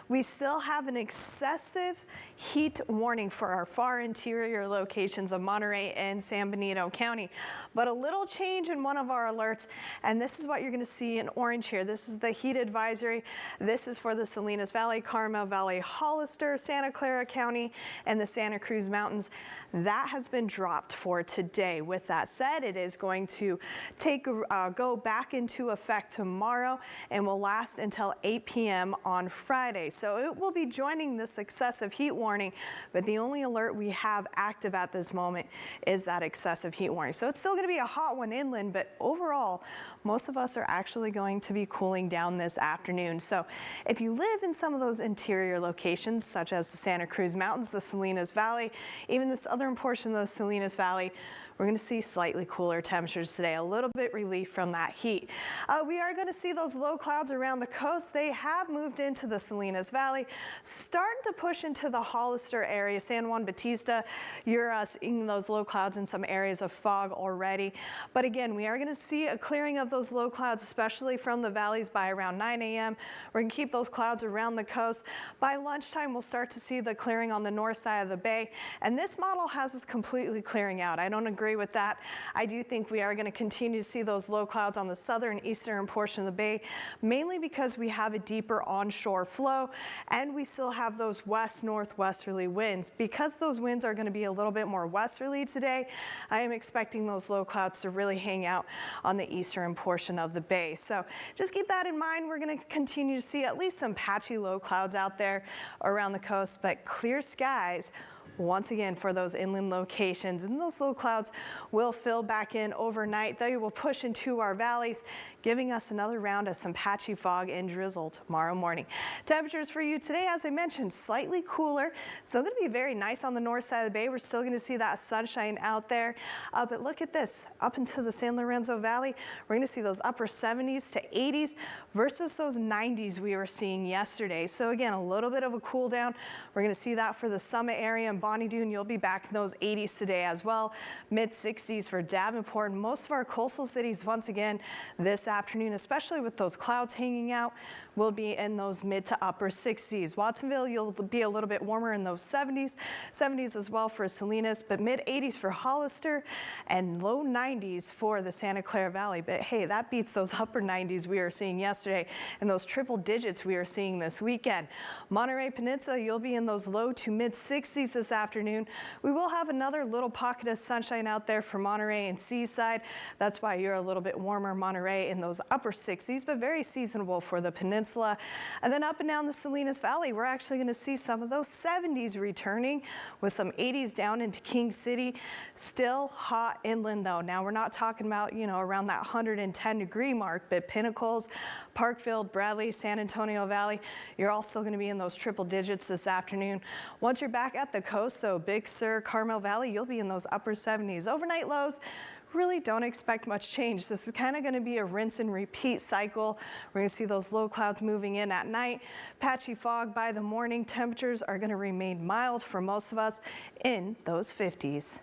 We still have an excessive heat warning for our far interior locations of Monterey and San Benito County, but a little change in one of our alerts, and this is what you're going to see in orange here. This is the heat advisory. This is for the Salinas Valley, Carmel Valley, Hollister, Santa Clara County, and the Santa Cruz Mountains. That has been dropped for today. With that said, it is going to go back into effect tomorrow and will last until 8 p.m. on Friday. So it will be joining this excessive heat warning, but the only alert we have active at this moment is that excessive heat warning. So it's still going to be a hot one inland, but overall, most of us are actually going to be cooling down this afternoon. So if you live in some of those interior locations, such as the Santa Cruz Mountains, the Salinas Valley, even the southern portion of the Salinas Valley, we're going to see slightly cooler temperatures today, a little bit relief from that heat. We are going to see those low clouds around the coast. They have moved into the Salinas Valley, starting to push into the Hollister area, San Juan Bautista. You're seeing those low clouds in some areas of fog already. But again, we are going to see a clearing of those low clouds, especially from the valleys by around 9 a.m. We're going to keep those clouds around the coast. By lunchtime, we'll start to see the clearing on the north side of the bay. And this model has us completely clearing out. I don't agree with that. I do think we are going to continue to see those low clouds on the southern eastern portion of the bay, mainly because we have a deeper onshore flow and we still have those west-northwesterly winds. Because those winds are going to be a little bit more westerly today, I am expecting those low clouds to really hang out on the eastern portion of the bay. So just keep that in mind. We're going to continue to see at least some patchy low clouds out there around the coast, but clear skies once again for those inland locations, and those low clouds will fill back in overnight. They will push into our valleys, giving us another round of some patchy fog and drizzle tomorrow morning. Temperatures for you today, as I mentioned, slightly cooler. Still going to be very nice on the north side of the bay. We're still going to see that sunshine out there. But look at this, up into the San Lorenzo Valley, we're going to see those upper 70s to 80s versus those 90s we were seeing yesterday. So again, a little bit of a cool down. We're going to see that for the Summit area and Bonnie Doon. You'll be back in those 80s today as well. Mid 60s for Davenport and most of our coastal cities once again this afternoon, especially with those clouds hanging out. We'll be in those mid to upper 60s. Watsonville, you'll be a little bit warmer in those 70s as well for Salinas, but mid 80s for Hollister and low 90s for the Santa Clara Valley. But hey, that beats those upper 90s we were seeing yesterday and those triple digits we are seeing this weekend. Monterey Peninsula, you'll be in those low to mid 60s this afternoon. We will have another little pocket of sunshine out there for Monterey and Seaside. That's why you're a little bit warmer, Monterey, in those upper 60s, but very seasonable for the peninsula. And then up and down the Salinas Valley, we're actually going to see some of those 70s returning with some 80s down into King City. Still hot inland though. Now we're not talking about, around that 110-degree mark, but Pinnacles, Parkfield, Bradley, San Antonio Valley, you're all still going to be in those triple digits this afternoon. Once you're back at the coast though, Big Sur, Carmel Valley, you'll be in those upper 70s. Overnight lows, really don't expect much change. This is kind of going to be a rinse and repeat cycle. We're going to see those low clouds moving in at night, patchy fog by the morning. Temperatures are going to remain mild for most of us in those 50s.